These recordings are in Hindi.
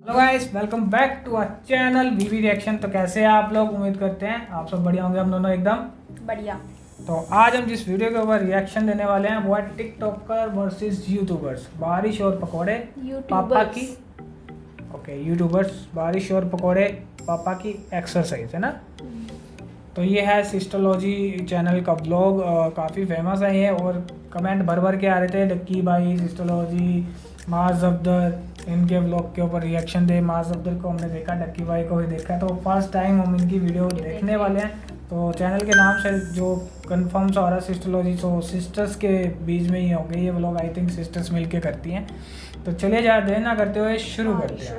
Hello guys, welcome back to our channel VV Reaction. तो कैसे हैं आप लोग? उम्मीद करते हैं आप सब बढ़िया होंगे। हम दोनों एकदम बढ़िया। तो आज हम जिस वीडियो के ऊपर रिएक्शन देने वाले हैं वो है टिकटॉकर वर्सेस यूट्यूबर्स, बारिश और पकोड़े पापा की। ओके, यूट्यूबर्स बारिश और पकोड़े पापा की एक्सरसाइज, है ना। तो ये है सिस्टोलॉजी चैनल का ब्लॉग, काफ़ी फेमस है ये और कमेंट भर भर के आ रहे थे, डक्की भाई, सिस्टोलॉजी, माज अफदर, इनके ब्लॉग के ऊपर रिएक्शन दे। माज अफदर को हमने देखा, डक्की भाई को भी देखा, तो फर्स्ट टाइम हम इनकी वीडियो देखने वाले हैं। तो चैनल के नाम से जो कंफर्म सा हो रहा है सिस्टोलॉजी, तो सिस्टर्स के बीच में ही हो गई ये ब्लॉग। आई थिंक सिस्टर्स मिलके करती हैं। तो चलिए ज़्यादा देर ना करते हुए शुरू करते हैं।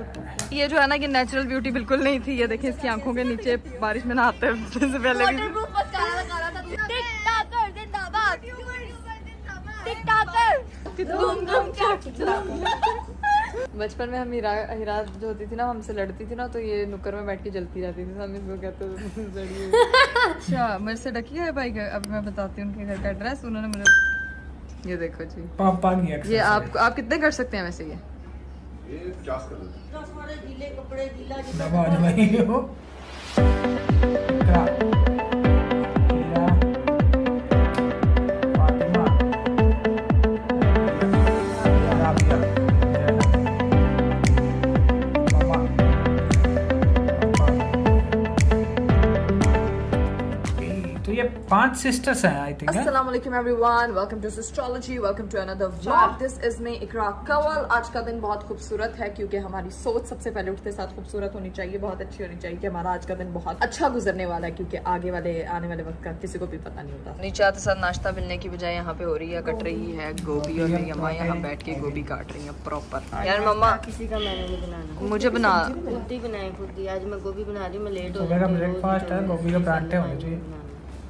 ये जो है ना कि नेचुरल ब्यूटी बिल्कुल नहीं थी। ये देखिए इसकी आंखों के नीचे बारिश में नहाते हैं से पहले भी। बचपन में हम हिरा जो होती थी ना, हमसे लड़ती थी ना, तो ये नुक्कर में बैठ के जलती रहती थी। हम इसको कहते अच्छा, मेरे से डकी है भाई। अब मैं बताती हूँ उनके घर का एड्रेस। उन्होंने मुझे ये देखो जी, पापा की एक्सरसाइज। ये आप कितने कर सकते हैं वैसे? ये 50 कर लेते गीले कपड़े तो ये 5 सिस्टर्स हैं I think. Assalamualaikum everyone, welcome to Sistrology, welcome to another vlog. This is me इकरा कंवल। आज का दिन बहुत खूबसूरत है क्योंकि हमारी सोच सबसे पहले उठते साथ खूबसूरत होनी चाहिए, बहुत अच्छी होनी चाहिए कि हमारा आज का दिन बहुत अच्छा गुजरने वाला है, क्योंकि आगे वाले आने वाले वक्त का किसी को भी पता नहीं होता। नीचे आते साथ नाश्ता मिलने की बजाय यहाँ पे हो रही है, कट रही है गोभी, और मेरी अम्मा यहाँ बैठ के गोभी काट रही है प्रॉपर। यार मम्मा, किसी का मैंने नहीं बनाना, मुझे बना खुद ही बनाए खुद ही। आज मैं गोभी बना रही हूँ, मैं लेट हो सुबह का ब्रेकफास्ट है, गोभी के पराठे होने चाहिए।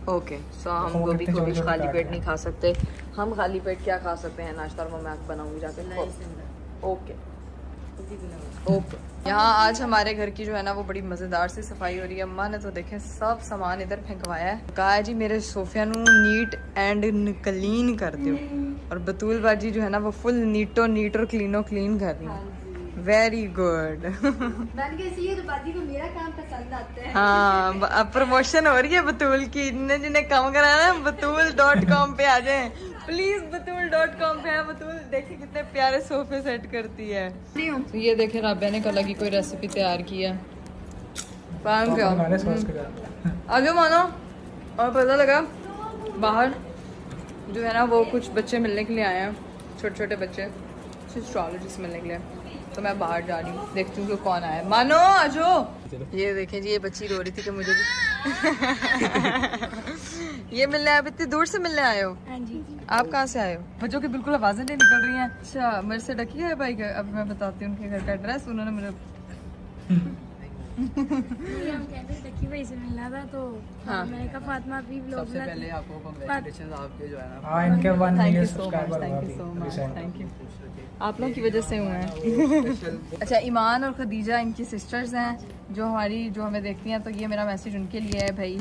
ओके, सो हम गोभी को भी खाली पेट नहीं खा सकते। हम खाली पेट क्या खा सकते हैं? नाश्ता और मैं बनाऊंगी जाके। Okay okay. यहाँ आज हमारे घर की जो है ना वो बड़ी मजेदार सी सफाई हो रही है। अम्मा ने तो देखे सब सामान इधर फेंकवाया है, कहा है जी मेरे सोफिया नू नीट एंड क्लीन कर दो। और बतूल बाजी जो है ना वो फुल नीट और क्लीनो क्लीन कर रही है। Very good. बाजी को मेरा काम पसंद आता है। हाँ, अब प्रमोशन हो रही है बतूल की। जिन्हें काम कराना है बतूल.com पे आ जाए प्लीज। बतूल.com पे है। बतूल देखिए कितने प्यारे सोफे सेट करती है। तो ये देखे राबिया ने कल की कोई रेसिपी तैयार की है। आगे मानो। और पता लगा बाहर जो है ना वो कुछ बच्चे मिलने के लिए आए हैं, छोटे छोटे बच्चे एस्ट्रोलॉजी से मिलने के लिए। तो मैं बाहर जा रही हूँ, देखती हूँ कि कौन आया। मानो आजो। ये देखें जी, ये बच्ची रो रही थी कि मुझे ये मिलने आए। इतनी दूर से मिलने आए हो? हाँ जी। आप कहाँ से आए हो? बच्चों की बिल्कुल आवाजें नहीं निकल रही हैं। अच्छा, मेरे से डकी है भाई। अब मैं बताती हूँ उनके घर का एड्रेस। उन्होंने मुझे हम कहते डक्की भाई से मिलना था, तो हाँ। मैंने कहा फातिमा भी व्लॉग सबसे पहले आपको कांग्रेचुलेशंस आपके जो है ना। हाँ, इनके 1 thank million you so much, subscriber thank you हुआ सो अभी मच, recent। Thank you. आप लोगों की वजह से हुए हैं। अच्छा, ईमान और खदीजा इनकी सिस्टर्स हैं जो हमें देखती हैं। तो ये मेरा मैसेज उनके लिए है भाई।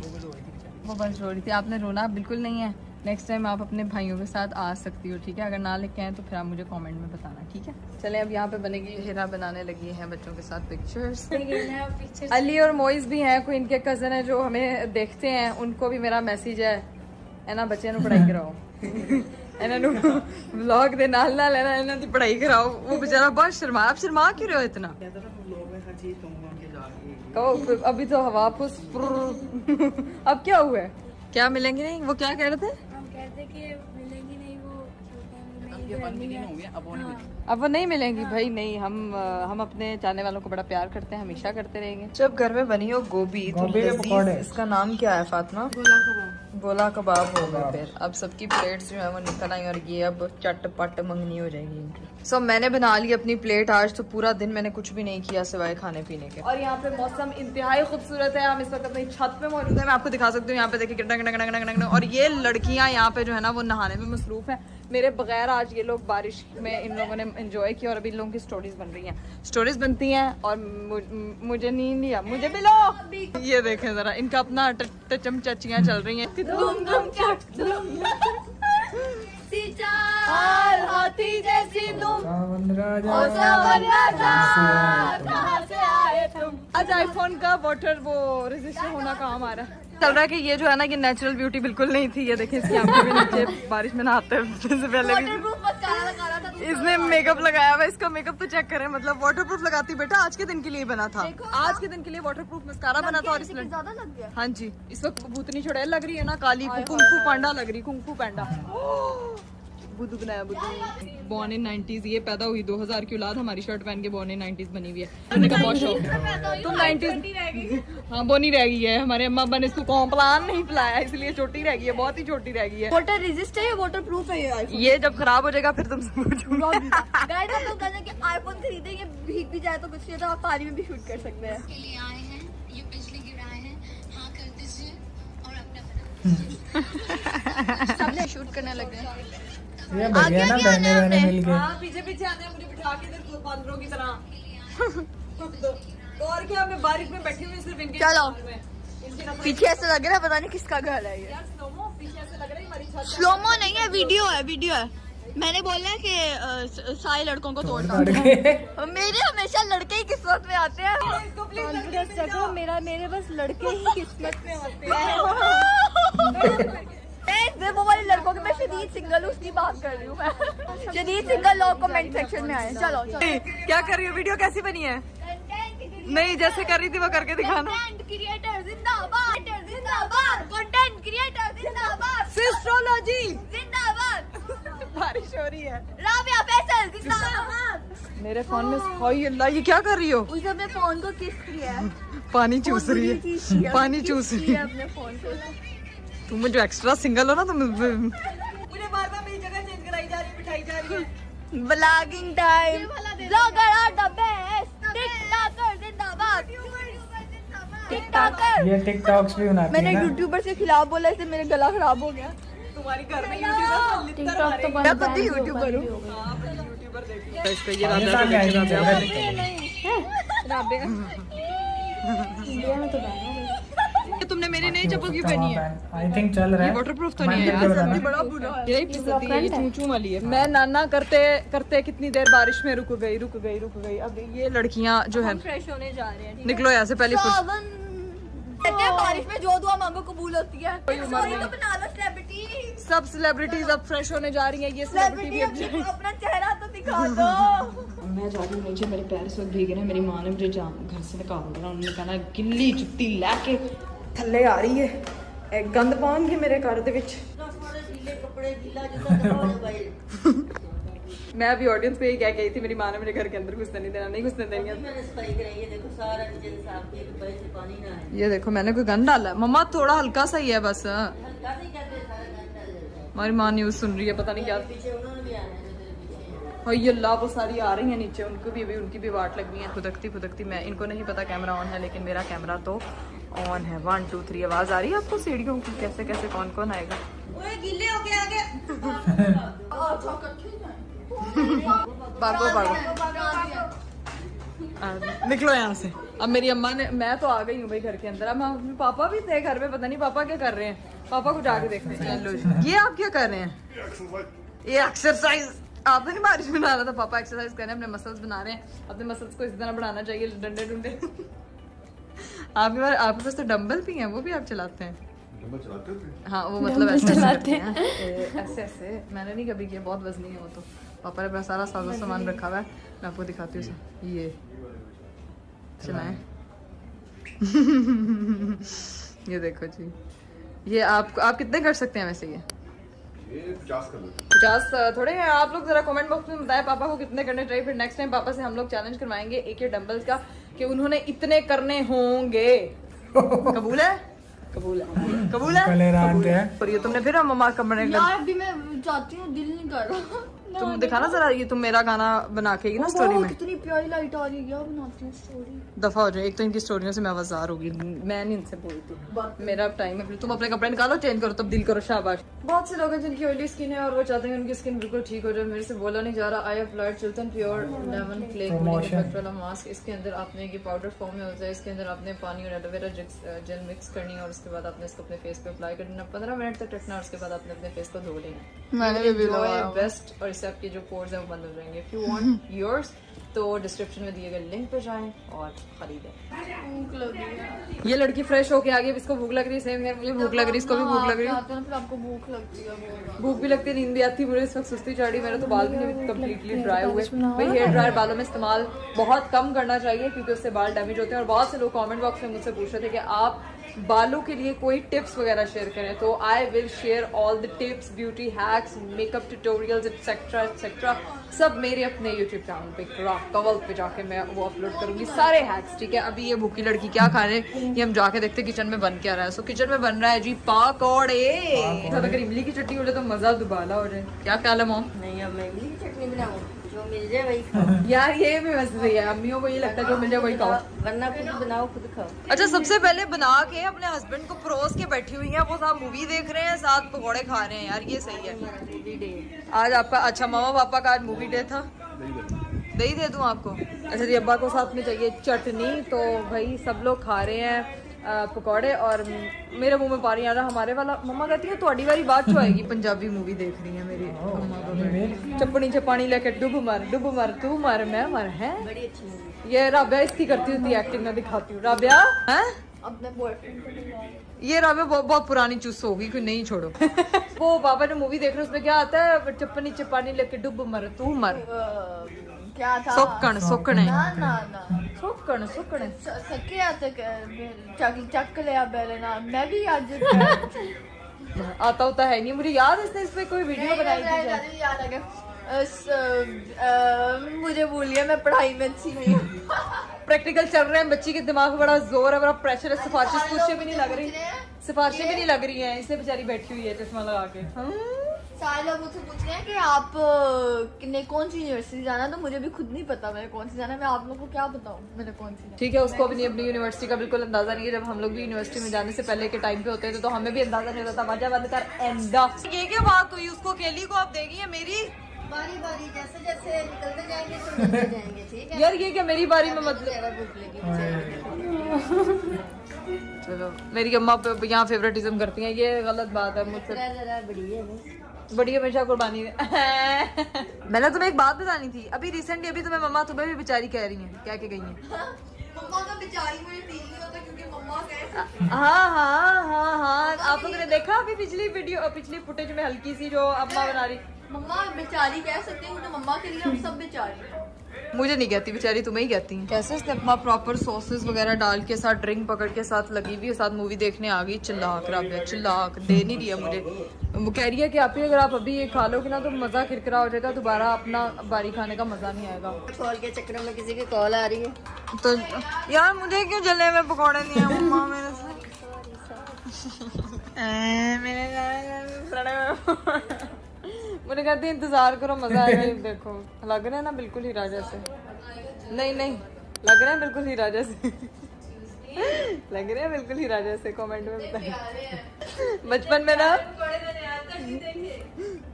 वो बस रो रही थी। आपने रोना बिल्कुल नहीं है। नेक्स्ट टाइम आप अपने भाइयों के साथ आ सकती हो, ठीक है? अगर ना लेके आए तो फिर आप मुझे कमेंट में बताना, ठीक है? चलें, अब यहाँ पे बनेगी हिरा बनाने लगी है बच्चों के साथ पिक्चर्स। अली और मोइस भी हैं, कोई इनके कज़न है जो हमें देखते हैं। उनको भी मेरा मैसेज है ना, बच्चे ने पढ़ाई कराओ। व्लॉग दे नाल नाल इन्हां दी पढ़ाई कराओ। वो बेचारा बहुत शर्मा। आप शर्मा क्यों रहे हो इतना? कहो अभी तो हवा फुस। अब क्या हुआ है? क्या मिलेंगे नहीं? वो क्या कह रहे थे? हम कहते कि मिलेंगी नहीं, वो अब वो नहीं मिलेंगी भाई। नहीं, हम अपने चाहने वालों को बड़ा प्यार करते हैं, हमेशा करते रहेंगे। जब घर में बनी हो गोभी तो लजीज, इसका नाम क्या है फातिमा? गोला कबाब होगा। फिर अब सबकी प्लेट्स जो है वो निकल आई और ये अब चटपट मंगनी हो जाएगी इनकी। सो मैंने बना ली अपनी प्लेट। आज तो पूरा दिन मैंने कुछ भी नहीं किया सिवाय खाने पीने के। और यहाँ पे मौसम इंतहाई खूबसूरत है। हम इस वक्त अपनी छत पे मौजूद है। मैं आपको दिखा सकती हूँ यहाँ पे देखिए कितना। और ये लड़कियाँ यहाँ पे जो है ना वो नहाने में मसरूफ है। मेरे बगैर आज ये लोग बारिश में इन लोगों ने एंजॉय किया। और अभी इन लोगों की स्टोरीज बन रही हैं, स्टोरीज बनती हैं और मुझे नींद लिया। मुझे भी लो। ये देखें जरा, इनका अपना टचम चाचियाँ चल रही हैं। चाल हाथी जैसी तुम सावन राजा ओ सावन राजा कहाँ से आए तुम। आज आईफोन का वाटर वो रेजिस्टर होना काम आ रहा है। चल रहा है कि ये जो है ना कि नेचुरल ब्यूटी बिल्कुल नहीं थी। ये देखिए इसकी आंखें भी नीचे बारिश में नहाते हैं से पहले भी इसने मेकअप लगाया हुआ। इसका मेकअप तो चेक करें, मतलब वाटरप्रूफ लगाती बेटा। आज के दिन के लिए बना था, आज के दिन के लिए वाटरप्रूफ मस्कारा बना था। और इस ज्यादा लग गया। हाँ जी, इस वक्त भूतनी चुड़ैल लग रही है ना, काली कुंफू पांडा लग रही, कुंफू पांडा। बुद्धू बनाया बुद्धू। बॉर्न इन 90s, ये पैदा हुई 2000 की औलाद हमारी शर्ट पहन के बॉर्न इन 90s बनी हुई है। उन्होंने कहा बहुत शौक है तुम 90s। हाँ बोनी रह गई है, हमारे अम्मा अब्बा ने इसको कॉम्प्लान नहीं पिलाया इसलिए छोटी रह गई है, बहुत ही छोटी रह गई है। वाटर रेजिस्ट है या वाटर प्रूफ है ये आईफोन? ये जब खराब हो जाएगा फिर तुमसे पूछूंगा। गाइस हम लोग कहते हैं कि आईफोन खरीदेंगे, भीग भी जाए तो कुछ नहीं, तो आप पानी में भी शूट कर सकते हैं। के लिए आए हैं, ये बिजली गिराए हैं, हाँ कर दीजिए और अपना सबने शूट करने लग गए। ये बढ़िया ना बहने बहने मिलके। पीछे पीछे आते हैं मुझे बिठा के इधर बांदरों की तरह। और क्या, मैं बारिश में बैठी हुई सिर्फ इनके चलो इनके पीछे ऐसे लग रहा है पता नहीं किसका घर है ये। पीछे ऐसे लग रहा है हमारी छत। स्लोमो नहीं है, वीडियो है, वीडियो है। मैंने बोला है कि सारे लड़कों को तोड़ना। मेरे हमेशा लड़के ही किस्मत में आते हैं। कॉन्फिडेंस रखो, मेरे बस लड़के ही किस्मत में आते हैं। वो वाले लड़कों के, मैं शदीद सिंगल हूँ उसकी बात कर रही हूँ मैं। शदीद सिंगल लोग कमेंट सेक्शन में आए। चलो क्या कर रही हो? वीडियो कैसी बनी है? नहीं जैसे कर रही थी वो करके दिखाना। कंटेंट क्रिएटर जिंदाबाद, जिंदाबाद, कंटेंट क्रिएटर जिंदाबाद, सिस्ट्रोलॉजी जिंदाबाद, बारिश हो रही है। राबिया फैसल जिंदाबाद। मेरे फोन में हाय अल्लाह, ये क्या कर रही हो? उस अपने फोन को किस किया है? पानी चूस रही है, पानी चूस रही है। अपने फोन को। तुम जो एक्स्ट्रा सिंगल हो ना, तुम मुझे बार बार मेरी जगह चेंज कराई जा रही है, बिठाई जा रही है। Blogging time, blogger are the best, TikToker जिंदाबाद, टिकटॉकर। ये टिकटॉक्स भी बनाती मैंने है ना। यूट्यूबर के खिलाफ बोला इससे मेरा गला खराब हो गया। तुम्हारी घर में यूट्यूबर टिकटॉक तो मैं खुद ही यूट्यूबर हूँ। यूट्यूबर देखती इसका ये पाकिस्तान में आई नहीं ज्यादा। तुमने मेरी नई चप्पल क्यों पहनी है? आई थिंक चल रहा है। वाटरप्रूफ तो नहीं है यार, बड़ा बुरा है। ये चूचू वाली है। मैं नाना करते करते कितनी देर बारिश में रुक गई। अब ये लड़कियां जो है फ्रेश होने जा रहे हैं। निकलो यहाँ से पहले कहते हैं बारिश में जो दुआ मांगो कबूल होती है। स्टोरी तो बना लो सेलिब्रिटी। सब सेलिब्रिटीज अब फ्रेश होने जा रही हैं। ये सेलिब्रिटी भी अब सेलिब्रिटी अपना चेहरा तो दिखा दो। मैं जा रही हूँ नीचे, मेरे पैर इस वक्त भीग रहे हैं। मेरी माँ ने मुझे घर से निकाल दिया। उन्होंने कहना गिल्ली जुत्ती लैके थल्ले आ रही है, एक गंद पान के मेरे घर दे विच। मैं अभी ऑडियंस पे ही क्या कही थी, मेरी माँ ने मेरे घर के अंदर घुसने नहीं देना, नहीं घुसने देंगे। ये देखो मैंने कोई गंद डाला है। मम्मा थोड़ा हल्का सा ही है बस। हमारी माँ न्यूज सुन रही है, पता नहीं क्या। हाय अल्लाह, वो सारी आ रही है नीचे, उनको भी अभी उनकी भी वाट लग गई है। फुदकती मैं, इनको नहीं पता कैमरा ऑन है, लेकिन मेरा कैमरा तो ऑन है। 1 2 3 आवाज आ रही है आपको सीढ़ियों की? कैसे कैसे कौन कौन आएगा? गिल्ले हो गया आगे। भागो निकलो यहाँ से। अब मेरी अम्मा ने, मैं तो आ गई हूँ भाई घर के अंदर। अब पापा भी थे घर में, पता नहीं पापा क्या कर रहे हैं। पापा को जाके देखते हैं। चलो जी, ये आप क्या कर रहे हैं? ये एक्सरसाइज आपने नहीं बारिश में डाला था। पापा एक्सरसाइज कर रहे हैं, अपने मसल्स बना रहे हैं। अपने मसल्स को इस तरह बढ़ाना चाहिए, डंडे डुंडे। आपके पास तो डंबल भी हैं, वो भी आप चलाते हैं? हाँ वो मतलब ऐसे चलाते हैं, ऐसे। मैंने नहीं कभी किया, बहुत वजनी है वो तो। पापा ने अपना सारा साजो सामान रखा हुआ है, मैं आपको दिखाती हूँ। ये चलाएं। ये देखो जी, ये आप कितने कर सकते हैं वैसे? ये 50 थोड़े हैं। आप लोग जरा कमेंट बॉक्स में बताएं पापा को कितने करने चाहिए। फिर नेक्स्ट टाइम पापा से हम लोग चैलेंज करवाएंगे एक ये डंबल्स का कि उन्होंने इतने करने होंगे। कबूल है? कबूल है। और ये तुमने फिर मम्मा कमरे यार अभी मैं जाती हूँ, दिल नहीं कर रहा। तुम दिखाना जरा, ये तुम मेरा गाना बना के ना स्टोरी में। कितनी प्यारी लाइट आ रही है, क्या बनाती है स्टोरी। दफा हो जाए, एक तो इनकी स्टोरियों से मैं आवाजार होगी, मैं नहीं इनसे बोलती। मेरा टाइम है, तुम अपने कपड़े निकालो, चेंज करो, तब्दील करो, शाबाश। बहुत से लोग हैं जिनकी ऑयली स्किन है और वो चाहते हैं उनकी स्किन बिल्कुल ठीक हो जाए। मेरे से बोला नहीं जा रहा। I applied Chilton pure lemon flake effect वाला मास्क। इसके अंदर आपने ये पाउडर फॉर्म में होता है, इसके अंदर आपने पानी और एलोवेरा जेल मिक्स करनी है और उसके बाद आपने इसको अपने फेस पे अप्लाई करना, 15 मिनट तक रखना और उसके बाद आपने अपने फेस को धो लेना। मैंने भी बेस्ट, और इससे आपके जो पोर्स हैं वो बंद हो जाएंगे। इफ यू वांट योर्स तो डिस्क्रिप्शन में दिए गए लिंक पे जाएं और खरीदें। भूख लगी है। ये लड़की फ्रेश होके आ गई, इसको भूख लग रही है, सेम मुझे भूख लग रही है, इसको भी भूख लग रही है। फिर आपको भूख लगती है, भूख भी लगती है, नींद भी आती है। मुझे इस वक्त सुस्ती चढ़ी, मेरे तो बाल भी नहीं कम्प्लीटली ड्राई हुए। भाई हेयर ड्रायर बालों में इस्तेमाल बहुत कम करना चाहिए क्योंकि उससे बाल डैमेज होते हैं। और बहुत से लोग कमेंट बॉक्स में मुझसे पूछ रहे थे कि आप बालों के लिए कोई टिप्स वगैरह शेयर करें, तो I will share all the tips, beauty hacks, makeup tutorials etcetera etcetera, सब मेरे अपने यूट्यूब चैनल पे कवल पे जाके मैं वो अपलोड करूंगी सारे हैक्स, ठीक है। अभी ये भूखी लड़की क्या खा रहे हैं ये हम जाके देखते किचन में बन क्या रहा है। सो किचन में बन रहा है जी पकौड़े। अगर इमली की चटनी बोले तो मजा दुबाला हो जाए। क्या ख्याल है मॉम? नहीं अब मैं इमली की चटनी बनाऊं, जो मिल जाए वही खाओ। यार ये भी मस्त है, अम्मियों को ये लगता है जो मिल जाए वही खाओ, वरना खुद बनाओ खुद खाओ। अच्छा सबसे पहले बना के अपने हस्बैंड को परोस के बैठी हुई हैं, वो साथ मूवी देख रहे हैं, साथ पकौड़े खा रहे हैं। यार ये सही है। आज आपका अच्छा मम्मा पापा का आज मूवी डे था, दही दे दूं आपको? अच्छा जी, अब्बा को साथ में चाहिए चटनी, तो भाई सब लोग खा रहे हैं पकौड़े और मेरे मुंह में पानी आ रहा। हमारे वाला मम्मा कहती है थोड़ी वाली बात जो आएगी। पंजाबी मूवी देख रही है मेरी मम्मा को, चपनी से पानी लेके डुब मर तू मर मैं मर है। बड़ी अच्छी मूवी। ये राबिया इसकी करती होती है एक्टिंग, मैं दिखाती हूँ। राबिया है अपने बॉयफ्रेंड को बुलाओ। ये राबिया बहुत पुरानी चूस होगी, कोई नहीं छोड़ो। वो पापा जो मूवी देख रहे हैं उसमें क्या आता है, चपनी से पानी लेके डुब मर तू मर, क्या था? सोकण सोकणे ना ना ना सोकण सोकणे सके आते चक लिया पहले ना। मैं भी आज आता होता है नहीं मुझे याद है, इसने इस पे कोई वीडियो बनाई थी शायद। याद आ गया। मुझे भूल गया, मैं पढ़ाई में अच्छी नहीं हूँ। प्रैक्टिकल चल रहे हैं, बच्ची के दिमाग में बड़ा जोर है, बड़ा प्रेशर है, सिफारिशें कुछ भी नहीं लग रही, सिफारिशें भी नहीं लग रही हैं, इसलिए बेचारी बैठी हुई है चश्मा लगा के। सारे लोग मुझसे पूछ रहे हैं कि आप ने कौन सी यूनिवर्सिटी जाना, तो मुझे भी खुद नहीं पता मैंने कौन सी जाना है। मैं आप लोगों को क्या बताऊं मैंने कौन सी जाना। ठीक है, उसको अपनी अपनी यूनिवर्सिटी का बिल्कुल अंदाजा नहीं है। जब हम लोग भी यूनिवर्सिटी में जाने से पहले के टाइम पे होते थे तो हमें भी अंदाजा नहीं होता था। मजा बंद कर एंदा। ये क्या बात हुई, उसको अकेली को आप देगी है मेरी बारी बारी जैसे जैसे निकलते जाएंगे तो निकलते जाएंगे, ठीक है। यार ये क्या मेरी बारी में मतलब। भूख लगी चलो मेरी अम्मा यहाँ फेवरेटिज्म करती हैं, ये गलत बात है मुझसे। जरा बड़ी है बड़ी हमेशा कुर्बानी मैंने तुम्हें एक बात बतानी थी। अभी रिसेंटली अभी तुम्हें मम्मा तुम्हें भी बेचारी कह रही हैं, क्या कह गई हैं? मम्मा का बेचारी मुझे फील नहीं होता क्योंकि मम्मा कैसे। हाँ आप लोगों ने देखा अभी पिछली फुटेज में हल्की सी जो अम्मा बना रही। मम्मा बेचारी कह सकते हैं, तो मम्मा के लिए हम सब बेचारी हैं। मुझे नहीं कहती बेचारी, तुम्हें ही कहती हैं। कैसे इसने अपना प्रॉपर सॉसेस वगैरह डाल के साथ ड्रिंक पकड़ के साथ लगी हुई है, साथ मूवी देखने आ गई। चिल्लाक राबिया चिल्लाक, दे नहीं रही है मुझे। वो कह रही है कि आप ही अगर आप अभी ये खा लोगे ना तो मजा खिरखरा हो जाएगा, दोबारा अपना बारी खाने का मजा नहीं आएगा। कॉल के चक्कर में किसी की कॉल आ रही है तो यार मुझे क्यों जले में पकौड़े नहीं है मम्मा मेरे से। मुझे कहती है इंतजार करो मजा आएगा। देखो लग रहा है ना बिल्कुल हीरा जैसे। नहीं लग रहा है बिल्कुल हीरा जैसे। लग रहा है बिल्कुल हीरा जैसे। कमेंट में बताइए।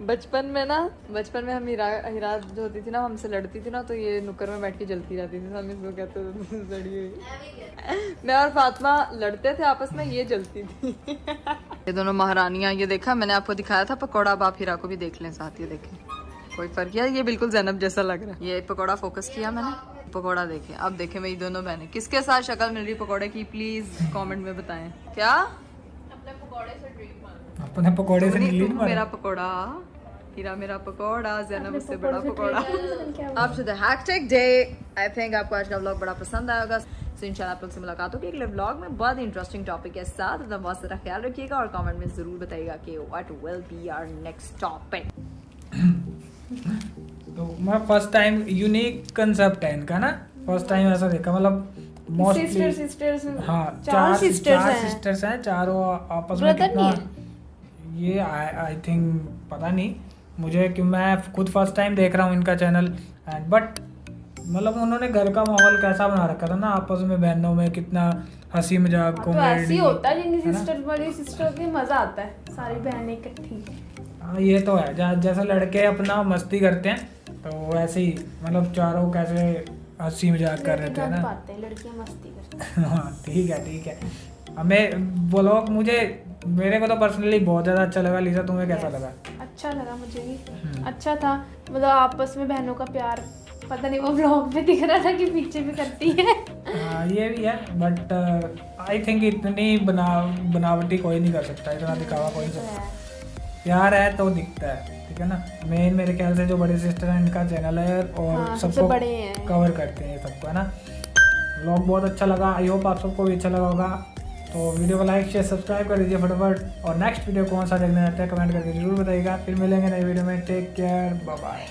बचपन में हम हीरा जो होती थी ना, हमसे लड़ती थी ना, तो ये नुक्कड़ में बैठ के जलती रहती थी। हम इसको कहते थे सड़ी हुई। मैं और फातिमा लड़ते थे आपस में, ये जलती थी। ये दोनों महारानियां। ये देखा मैंने आपको दिखाया था पकौड़ा, अब आप हीरा को भी देख लें साथ। ये देखें कोई फर्क किया, ये बिल्कुल ज़ैनब जैसा लग रहा है। ये पकौड़ा फोकस किया मैंने, पकौड़ा देखें। अब देखें मेरी दोनों बहनें किसके साथ शक्ल मिल रही पकौड़े की, प्लीज कमेंट में बताएं। क्या अपने पकौड़े से तुम मेरा पकौड़ा, हीरा मेरा पकौड़ा, ज़ैनब उससे बड़ा पकौड़ा। आप शुद्ध हैशटैग डे। आई थिंक आपको आज का व्लॉग बड़ा पसंद आएगा। सो इंशाल्लाह आप लोग से मुलाकात होगी अगले व्लॉग में बहुत इंटरेस्टिंग टॉपिक के साथ। एकदम बहुत सारा ख्याल रखिएगा और कमेंट में जरूर बताइएगा कि what will be our next topic. तो मैं फर्स्ट टाइम यूनिक कंसेप्ट है इनका ना, फर्स्ट टाइम ऐसा देखा। मतलब मोस्टली सिस्टर्स हाँ चार सिस्टर्स हैं, चारों आपस में कितना ये आई थिंक पता नहीं, मुझे कि मैं खुद फर्स्ट टाइम देख रहा हूँ इनका चैनल एंड बट मतलब उन्होंने घर का माहौल कैसा बना रखा था ना, आपस में बहनों में कितना हंसी मजाक तो ऐसे कॉमेडी ही होता है, जिनकी सिस्टर बड़ी सिस्टर होती है मजा आता है, सारी बहनें इकट्ठी। हाँ ये तो है, जैसे लड़के अपना मस्ती करते हैं तो वैसे ही मतलब चारों कैसे हंसी मजाक कर रहे थे ना। लड़कियां मस्ती करती हैं। हाँ ठीक है। हमें ब्लॉग मेरे को तो पर्सनली बहुत ज़्यादा अच्छा लगा। लीजा तुम्हें कैसा लगा? अच्छा लगा मुझे भी, अच्छा था, मतलब आपस में बहनों का प्यार। पता नहीं वो व्लॉग में दिख रहा था कि पीछे भी करती है। हाँ ये भी है, बट आई थिंक इतनी बनावटी कोई नहीं कर सकता, इतना दिखावा कोई नहीं सकता। प्यार है तो दिखता है, ठीक है ना। मेन मेरे ख्याल से जो बड़ी सिस्टर है इनका चैनल है और सबको कवर करते हैं सबको, है ना। व्लॉग बहुत अच्छा लगा, आई होप आप सबको भी अच्छा लगा होगा। तो वीडियो को लाइक शेयर सब्सक्राइब कर दीजिए फटाफट, और नेक्स्ट वीडियो कौन सा देखना चाहते हैं कमेंट करके जरूर बताइएगा। फिर मिलेंगे नई वीडियो में, टेक केयर, बाय बाय।